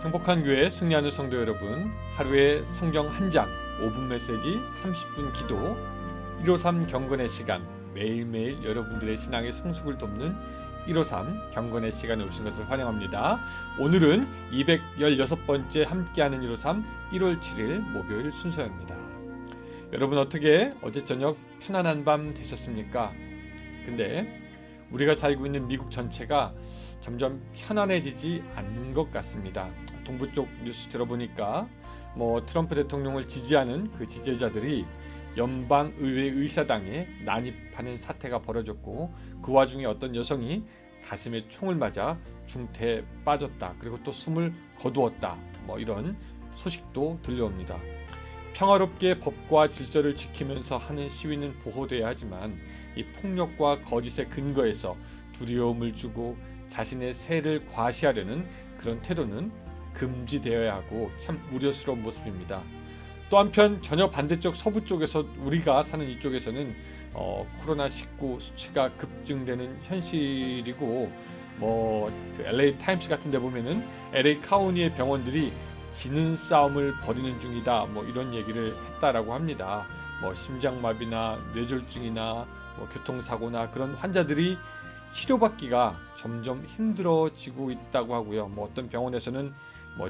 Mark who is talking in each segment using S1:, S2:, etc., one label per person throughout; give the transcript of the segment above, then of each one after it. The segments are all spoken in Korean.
S1: 행복한 교회 승리하는 성도 여러분, 하루에 성경 한 장, 5분 메시지, 30분 기도, 153 경건의 시간, 매일매일 여러분들의 신앙의 성숙을 돕는 153 경건의 시간에 오신 것을 환영합니다. 오늘은 216번째 함께하는 153 1월 7일 목요일 순서입니다. 여러분 어떻게 어제 저녁 편안한 밤 되셨습니까? 근데 우리가 살고 있는 미국 전체가 점점 편안해지지 않는 것 같습니다. 동부 쪽 뉴스 들어보니까 트럼프 대통령을 지지하는 그 지지자들이 연방의회 의사당에 난입하는 사태가 벌어졌고, 그 와중에 어떤 여성이 가슴에 총을 맞아 중태에 빠졌다, 그리고 또 숨을 거두었다, 이런 소식도 들려옵니다. 평화롭게 법과 질서를 지키면서 하는 시위는 보호돼야 하지만 이 폭력과 거짓의 근거에서 두려움을 주고 자신의 세를 과시하려는 그런 태도는 금지되어야 하고 참 우려스러운 모습입니다. 또 한편 전혀 반대쪽 서부 쪽에서, 우리가 사는 이쪽에서는 코로나19 수치가 급증되는 현실이고, 그 LA 타임스 같은 데 보면은 LA 카운티의 병원들이 지는 싸움을 벌이는 중이다, 이런 얘기를 했다라고 합니다. 심장마비나 뇌졸중이나 교통사고나 그런 환자들이 치료받기가 점점 힘들어지고 있다고 하고요. 어떤 병원에서는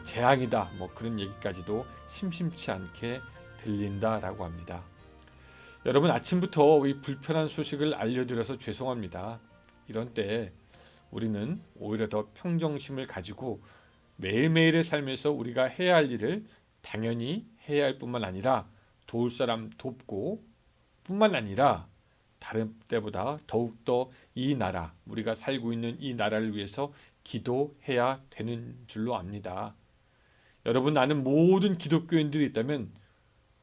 S1: 재앙이다, 그런 얘기까지도 심심치 않게 들린다라고 합니다. 여러분, 아침부터 이 불편한 소식을 알려드려서 죄송합니다. 이런 때 우리는 오히려 더 평정심을 가지고 매일매일의 삶에서 우리가 해야 할 일을 당연히 해야 할 뿐만 아니라 도울 사람 돕고, 뿐만 아니라 다른 때보다 더욱더 이 나라, 우리가 살고 있는 이 나라를 위해서 기도해야 되는 줄로 압니다. 여러분, 아는 모든 기독교인들이 있다면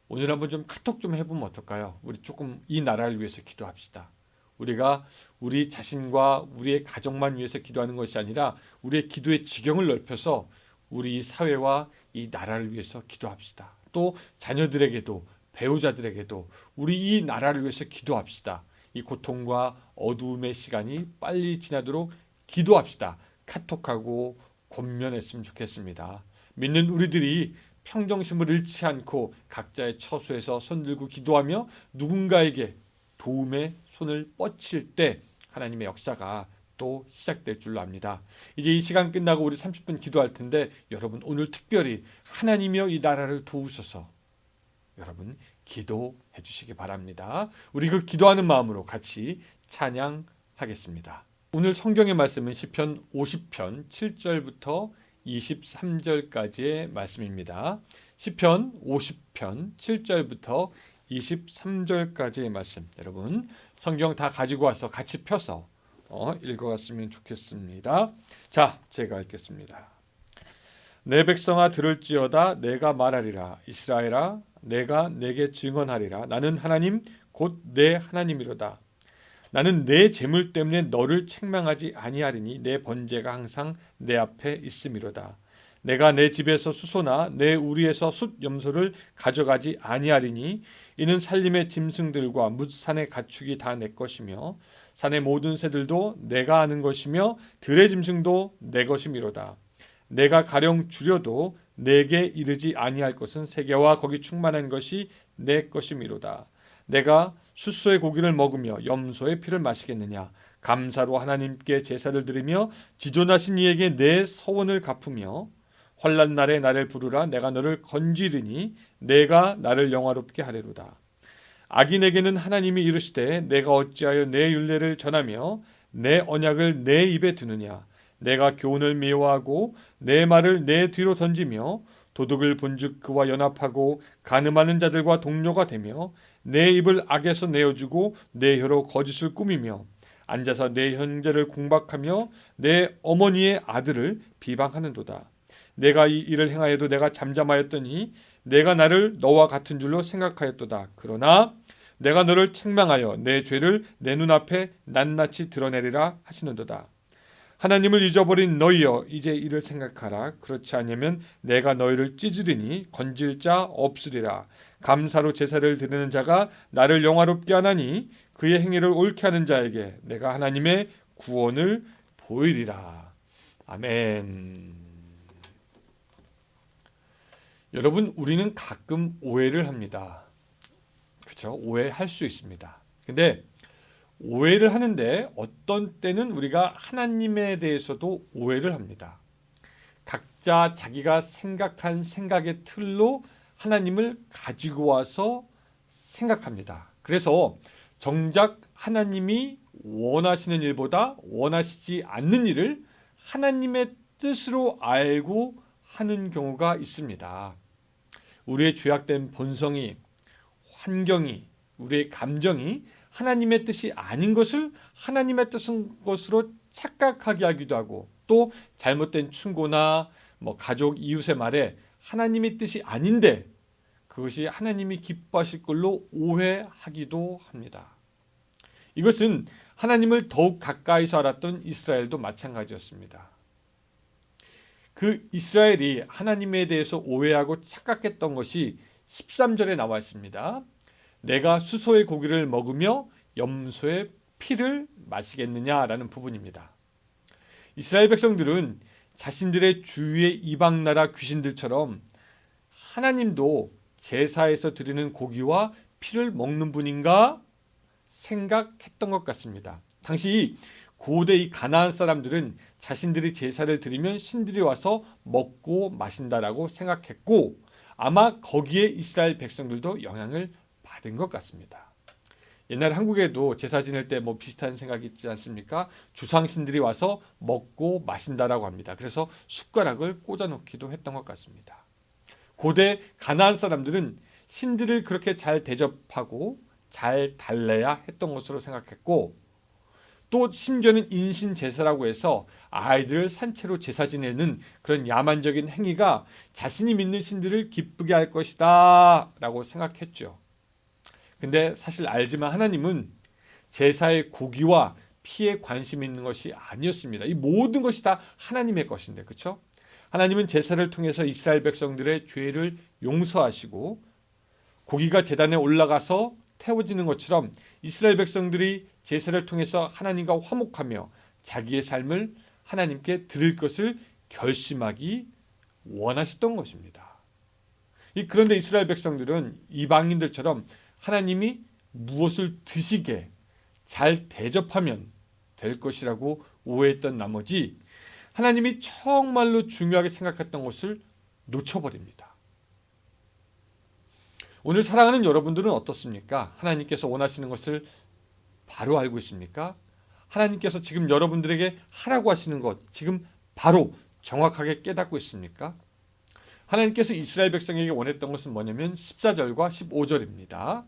S1: 오늘 한번 좀 카톡 좀 해보면 어떨까요? 우리 조금 이 나라를 위해서 기도합시다. 우리가 우리 자신과 우리의 가정만 위해서 기도하는 것이 아니라 우리의 기도의 지경을 넓혀서 우리 사회와 이 나라를 위해서 기도합시다. 또 자녀들에게도, 배우자들에게도 우리 이 나라를 위해서 기도합시다. 이 고통과 어두움의 시간이 빨리 지나도록 기도합시다. 카톡하고 권면했으면 좋겠습니다. 믿는 우리들이 평정심을 잃지 않고 각자의 처소에서 손들고 기도하며 누군가에게 도움의 손을 뻗칠 때 하나님의 역사가 또 시작될 줄로 압니다. 이제 이 시간 끝나고 우리 30분 기도할 텐데, 여러분 오늘 특별히 하나님이여 이 나라를 도우소서, 여러분 기도해 주시기 바랍니다. 우리 그 기도하는 마음으로 같이 찬양하겠습니다. 오늘 성경의 말씀은 시편 50편 7절부터 23절까지의 말씀입니다. 시편 50편 7절부터 23절까지의 말씀, 여러분 성경 다 가지고 와서 같이 펴서 읽어갔으면 좋겠습니다. 자, 제가 읽겠습니다. 내 백성아 들을지어다. 내가 말하리라. 이스라엘아, 내가 내게 증언하리라. 나는 하나님 곧 내 하나님이로다. 나는 내 재물 때문에 너를 책망하지 아니하리니 내 번제가 항상 내 앞에 있음이로다. 내가 내 집에서 수소나 내 우리에서 숫 염소를 가져가지 아니하리니 이는 산림의 짐승들과 뭇산의 가축이 다 내 것이며 산의 모든 새들도 내가 아는 것이며 들의 짐승도 내 것이미로다. 내가 가령 줄여도 내게 이르지 아니할 것은 세계와 거기 충만한 것이 내 것이미로다. 내가 숫소의 고기를 먹으며 염소의 피를 마시겠느냐? 감사로 하나님께 제사를 드리며 지존하신 이에게 내 서원을 갚으며 환난 날에 나를 부르라. 내가 너를 건지리니 내가 나를 영화롭게 하리로다. 악인에게는 하나님이 이르시되 내가 어찌하여 내 율례를 전하며 내 언약을 내 입에 드느냐? 내가 교훈을 미워하고 내 말을 내 뒤로 던지며 도둑을 본즉 그와 연합하고 간음하는 자들과 동료가 되며 내 입을 악에서 내어주고 내 혀로 거짓을 꾸미며 앉아서 내 형제를 공박하며 내 어머니의 아들을 비방하는도다. 내가 이 일을 행하여도 내가 잠잠하였더니 내가 나를 너와 같은 줄로 생각하였도다. 그러나 내가 너를 책망하여 내 죄를 내 눈앞에 낱낱이 드러내리라 하시는도다. 하나님을 잊어버린 너희여, 이제 이를 생각하라. 그렇지 않으면 내가 너희를 찢으리니 건질 자 없으리라. 감사로 제사를 드리는 자가 나를 영화롭게 하나니 그의 행위를 옳게 하는 자에게 내가 하나님의 구원을 보이리라. 아멘. 여러분, 우리는 가끔 오해를 합니다. 그렇죠? 오해할 수 있습니다. 근데 오해를 하는데 어떤 때는 우리가 하나님에 대해서도 오해를 합니다. 각자 자기가 생각한 생각의 틀로 하나님을 가지고 와서 생각합니다. 그래서 정작 하나님이 원하시는 일보다 원하시지 않는 일을 하나님의 뜻으로 알고 하는 경우가 있습니다. 우리의 죄악된 본성이, 환경이, 우리의 감정이 하나님의 뜻이 아닌 것을 하나님의 뜻인 것으로 착각하게 하기도 하고, 또 잘못된 충고나 가족, 이웃의 말에 하나님의 뜻이 아닌데 그것이 하나님이 기뻐하실 걸로 오해하기도 합니다. 이것은 하나님을 더욱 가까이서 알았던 이스라엘도 마찬가지였습니다. 그 이스라엘이 하나님에 대해서 오해하고 착각했던 것이 13절에 나와 있습니다. 내가 수소의 고기를 먹으며 염소의 피를 마시겠느냐라는 부분입니다. 이스라엘 백성들은 자신들의 주위의 이방 나라 귀신들처럼 하나님도 제사에서 드리는 고기와 피를 먹는 분인가 생각했던 것 같습니다. 당시 고대 이 가나안 사람들은 자신들이 제사를 드리면 신들이 와서 먹고 마신다라고 생각했고, 아마 거기에 이스라엘 백성들도 영향을 받은 것 같습니다. 옛날 한국에도 제사 지낼 때 비슷한 생각이 있지 않습니까? 조상신들이 와서 먹고 마신다라고 합니다. 그래서 숟가락을 꽂아 놓기도 했던 것 같습니다. 고대 가나안 사람들은 신들을 그렇게 잘 대접하고 잘 달래야 했던 것으로 생각했고, 또 심지어는 인신 제사라고 해서 아이들을 산채로 제사 지내는 그런 야만적인 행위가 자신이 믿는 신들을 기쁘게 할 것이다 라고 생각했죠. 근데 사실 알지만 하나님은 제사의 고기와 피에 관심 있는 것이 아니었습니다. 이 모든 것이 다 하나님의 것인데, 그렇죠? 하나님은 제사를 통해서 이스라엘 백성들의 죄를 용서하시고, 고기가 제단에 올라가서 태워지는 것처럼 이스라엘 백성들이 제사를 통해서 하나님과 화목하며 자기의 삶을 하나님께 드릴 것을 결심하기 원하셨던 것입니다. 그런데 이스라엘 백성들은 이방인들처럼 하나님이 무엇을 드시게 잘 대접하면 될 것이라고 오해했던 나머지 하나님이 정말로 중요하게 생각했던 것을 놓쳐버립니다. 오늘 사랑하는 여러분들은 어떻습니까? 하나님께서 원하시는 것을 바로 알고 있습니까? 하나님께서 지금 여러분들에게 하라고 하시는 것 지금 바로 정확하게 깨닫고 있습니까? 하나님께서 이스라엘 백성에게 원했던 것은 뭐냐면 14절과 15절입니다.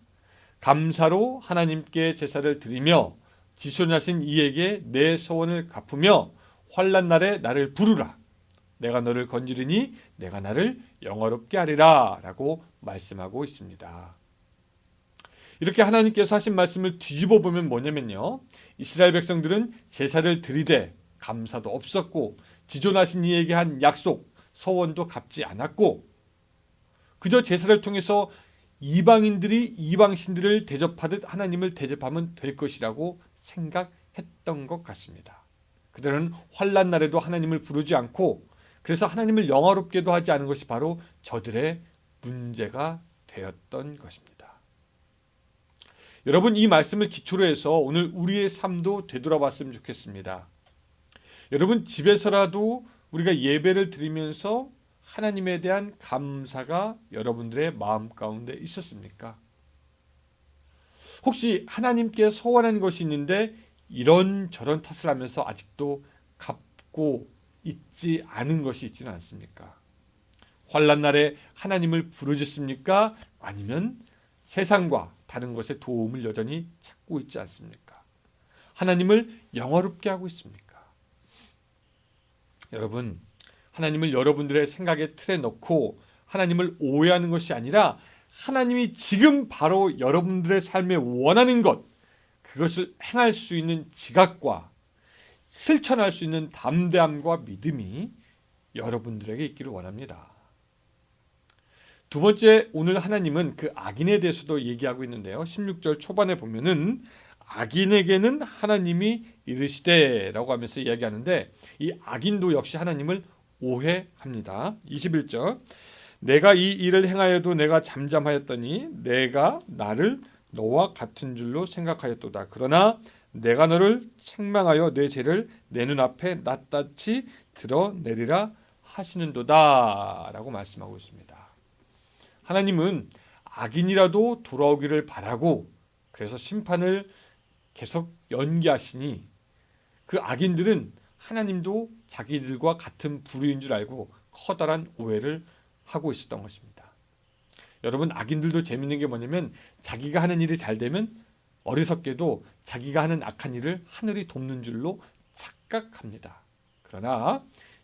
S1: 감사로 하나님께 제사를 드리며 지존하신 이에게 내 소원을 갚으며 환난 날에 나를 부르라. 내가 너를 건지리니 내가 나를 영화롭게 하리라 라고 말씀하고 있습니다. 이렇게 하나님께서 하신 말씀을 뒤집어 보면 뭐냐면요, 이스라엘 백성들은 제사를 드리되 감사도 없었고 지존하신 이에게 한 약속, 소원도 갚지 않았고 그저 제사를 통해서 이방인들이 이방신들을 대접하듯 하나님을 대접하면 될 것이라고 생각했던 것 같습니다. 그들은 환난 날에도 하나님을 부르지 않고 그래서 하나님을 영화롭게도 하지 않은 것이 바로 저들의 문제가 되었던 것입니다. 여러분, 이 말씀을 기초로 해서 오늘 우리의 삶도 되돌아봤으면 좋겠습니다. 여러분, 집에서라도 우리가 예배를 드리면서 하나님에 대한 감사가 여러분들의 마음 가운데 있었습니까? 혹시 하나님께 소원한 것이 있는데 이런저런 탓을 하면서 아직도 갚고 있지 않은 것이 있지는 않습니까? 환난 날에 하나님을 부르짖습니까? 아니면 세상과 다른 것에 도움을 여전히 찾고 있지 않습니까? 하나님을 영화롭게 하고 있습니까? 여러분, 하나님을 여러분들의 생각의 틀에 넣고 하나님을 오해하는 것이 아니라 하나님이 지금 바로 여러분들의 삶에 원하는 것, 그것을 행할 수 있는 지각과 실천할 수 있는 담대함과 믿음이 여러분들에게 있기를 원합니다. 두 번째, 오늘 하나님은 그 악인에 대해서도 얘기하고 있는데요. 16절 초반에 보면은 악인에게는 하나님이 이르시되 라고 하면서 이야기하는데 이 악인도 역시 하나님을 오해합니다. 21절 내가 이 일을 행하여도 내가 잠잠하였더니 내가 나를 너와 같은 줄로 생각하였도다. 그러나 내가 너를 책망하여 내 죄를 내 눈앞에 낱낱이 드러내리라 하시는도다 라고 말씀하고 있습니다. 하나님은 악인이라도 돌아오기를 바라고 그래서 심판을 계속 연기하시니 그 악인들은 하나님도 자기들과 같은 부류인 줄 알고 커다란 오해를 하고 있었던 것입니다. 여러분, 악인들도 재밌는 게 뭐냐면 자기가 하는 일이 잘 되면 어리석게도 자기가 하는 악한 일을 하늘이 돕는 줄로 착각합니다. 그러나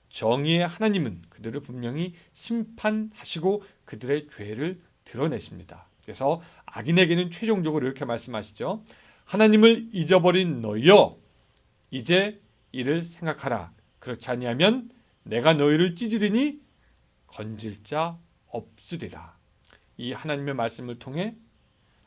S1: 정의의 하나님은 그들을 분명히 심판하시고 그들의 죄를 드러내십니다. 그래서 악인에게는 최종적으로 이렇게 말씀하시죠. 하나님을 잊어버린 너희여, 이제 이를 생각하라. 그렇지 아니하면 내가 너희를 찢으리니 건질 자 없으리라. 이 하나님의 말씀을 통해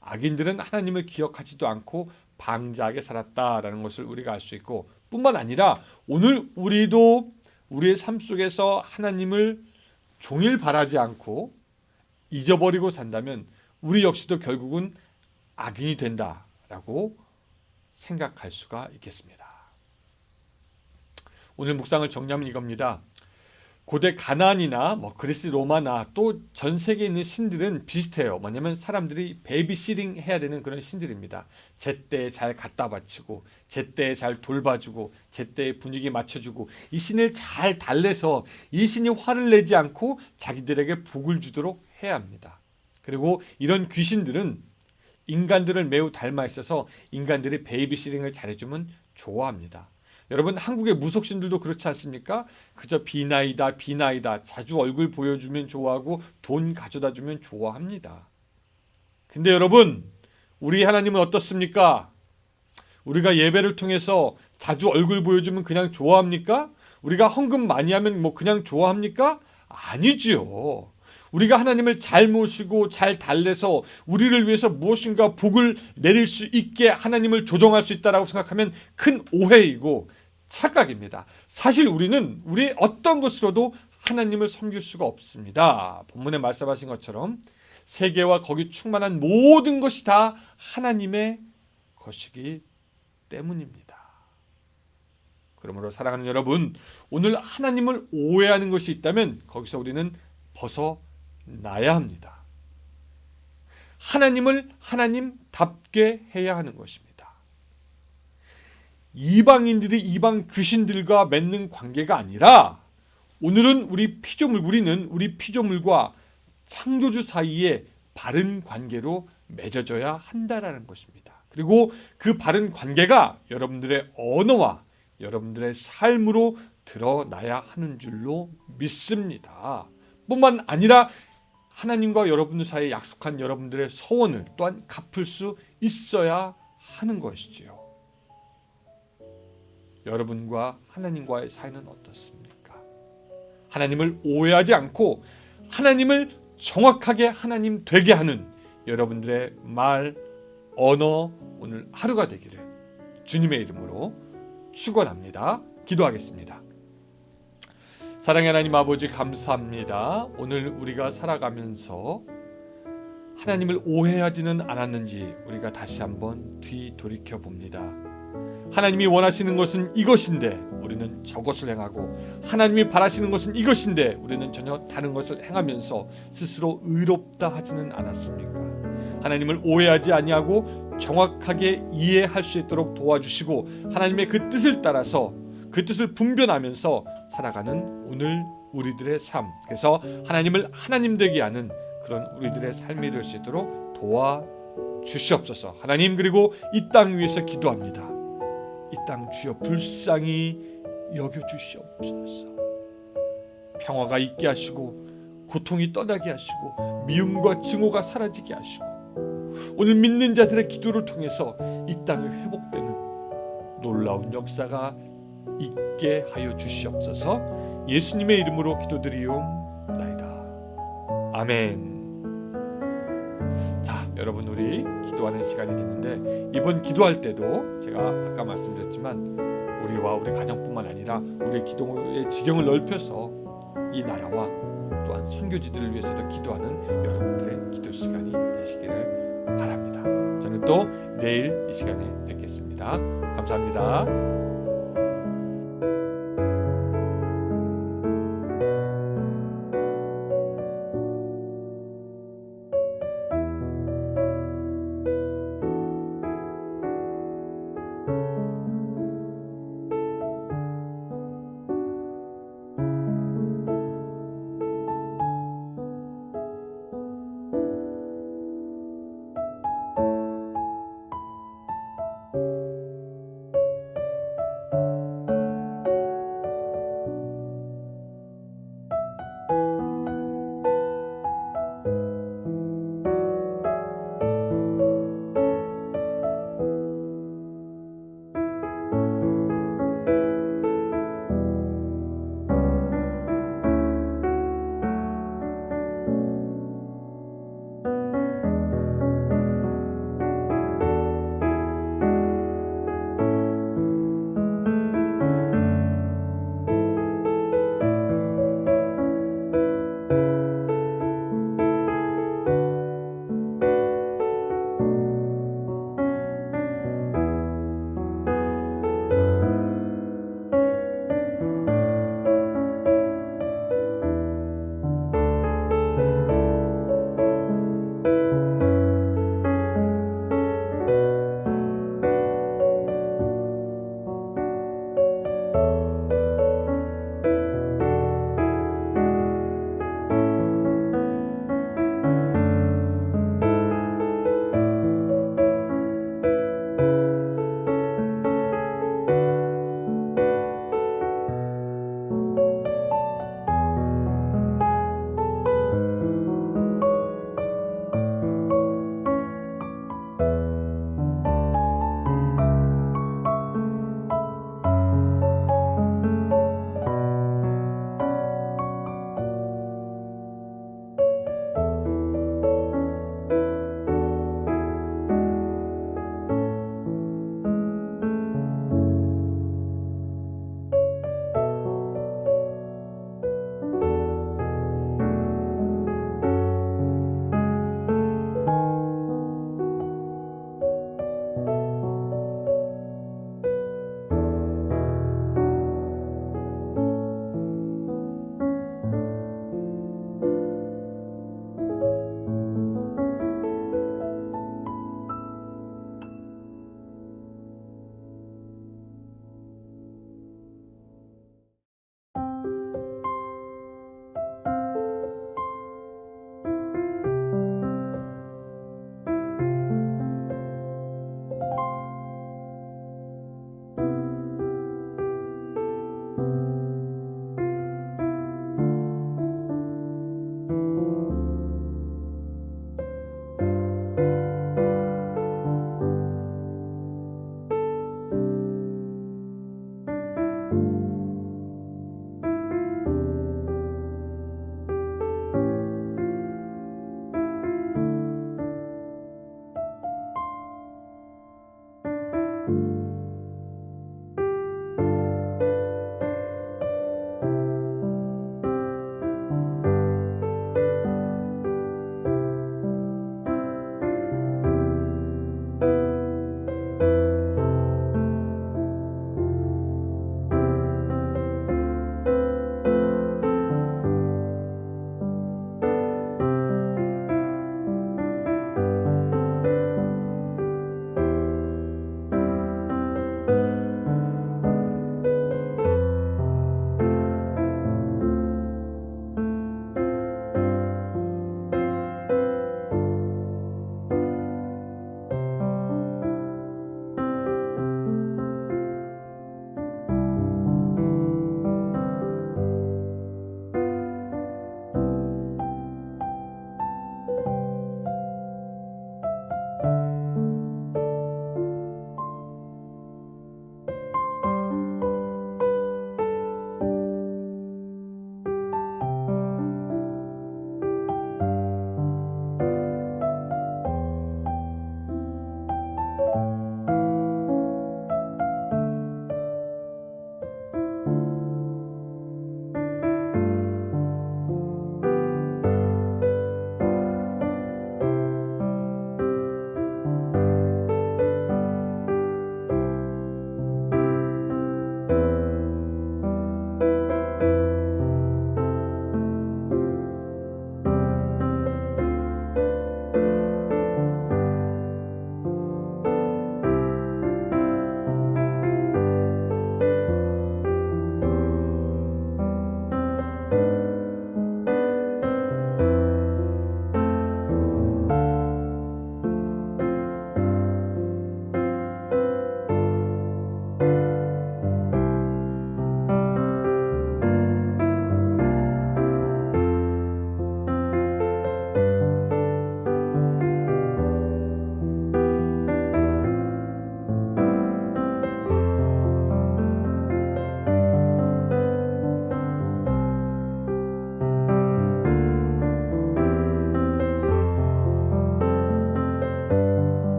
S1: 악인들은 하나님을 기억하지도 않고 방자하게 살았다라는 것을 우리가 알 수 있고, 뿐만 아니라 오늘 우리도 우리의 삶 속에서 하나님을 종일 바라지 않고 잊어버리고 산다면 우리 역시도 결국은 악인이 된다라고 생각할 수가 있겠습니다. 오늘 묵상을 정리하면 이겁니다. 고대 가나안이나 그리스 로마나 또 전 세계에 있는 신들은 비슷해요. 뭐냐면 사람들이 베이비시팅 해야 되는 그런 신들입니다. 제때에 잘 갖다 바치고 제때에 잘 돌봐주고 제때에 분위기 맞춰주고 이 신을 잘 달래서 이 신이 화를 내지 않고 자기들에게 복을 주도록 해야 합니다. 그리고 이런 귀신들은 인간들을 매우 닮아 있어서 인간들이 베이비시팅을 잘해주면 좋아합니다. 여러분, 한국의 무속신들도 그렇지 않습니까? 그저 비나이다 자주 얼굴 보여주면 좋아하고 돈 가져다 주면 좋아합니다. 근데 여러분, 우리 하나님은 어떻습니까? 우리가 예배를 통해서 자주 얼굴 보여주면 그냥 좋아합니까? 우리가 헌금 많이 하면 그냥 좋아합니까? 아니지요. 우리가 하나님을 잘 모시고 잘 달래서 우리를 위해서 무엇인가 복을 내릴 수 있게 하나님을 조정할 수 있다라고 생각하면 큰 오해이고 착각입니다. 사실 우리는 우리의 어떤 것으로도 하나님을 섬길 수가 없습니다. 본문에 말씀하신 것처럼 세계와 거기 충만한 모든 것이 다 하나님의 것이기 때문입니다. 그러므로 사랑하는 여러분, 오늘 하나님을 오해하는 것이 있다면 거기서 우리는 벗어나야 합니다. 하나님을 하나님답게 해야 하는 것입니다. 이방인들이 이방 귀신들과 맺는 관계가 아니라 오늘은 우리는 우리 피조물과 창조주 사이에 바른 관계로 맺어져야 한다라는 것입니다. 그리고 그 바른 관계가 여러분들의 언어와 여러분들의 삶으로 드러나야 하는 줄로 믿습니다. 뿐만 아니라 하나님과 여러분들 사이에 약속한 여러분들의 서원을 또한 갚을 수 있어야 하는 것이지요. 여러분과 하나님과의 사이는 어떻습니까? 하나님을 오해하지 않고 하나님을 정확하게 하나님 되게 하는 여러분들의 말, 언어 오늘 하루가 되기를 주님의 이름으로 축원합니다. 기도하겠습니다. 사랑의 하나님 아버지, 감사합니다. 오늘 우리가 살아가면서 하나님을 오해하지는 않았는지 우리가 다시 한번 뒤돌이켜 봅니다. 하나님이 원하시는 것은 이것인데 우리는 저것을 행하고, 하나님이 바라시는 것은 이것인데 우리는 전혀 다른 것을 행하면서 스스로 의롭다 하지는 않았습니까? 하나님을 오해하지 아니하고 정확하게 이해할 수 있도록 도와주시고 하나님의 그 뜻을 따라서 그 뜻을 분별하면서 살아가는 오늘 우리들의 삶, 그래서 하나님을 하나님 되게 하는 그런 우리들의 삶이 될 수 있도록 도와주시옵소서. 하나님, 그리고 이 땅 위에서 기도합니다. 이 땅 주여 불쌍히 여겨주시옵소서. 평화가 있게 하시고 고통이 떠나게 하시고 미움과 증오가 사라지게 하시고 오늘 믿는 자들의 기도를 통해서 이 땅이 회복되는 놀라운 역사가 있게 하여 주시옵소서. 예수님의 이름으로 기도드리옵나이다. 아멘. 자, 여러분, 우리 기도하는 시간이 됐는데 이번 기도할 때도 제가 아까 말씀드렸지만 우리와 우리 가정뿐만 아니라 우리의 기도의 지경을 넓혀서 이 나라와 또한 선교지들을 위해서도 기도하는 여러분들의 기도 시간이 되시기를 바랍니다. 저는 또 내일 이 시간에 뵙겠습니다. 감사합니다.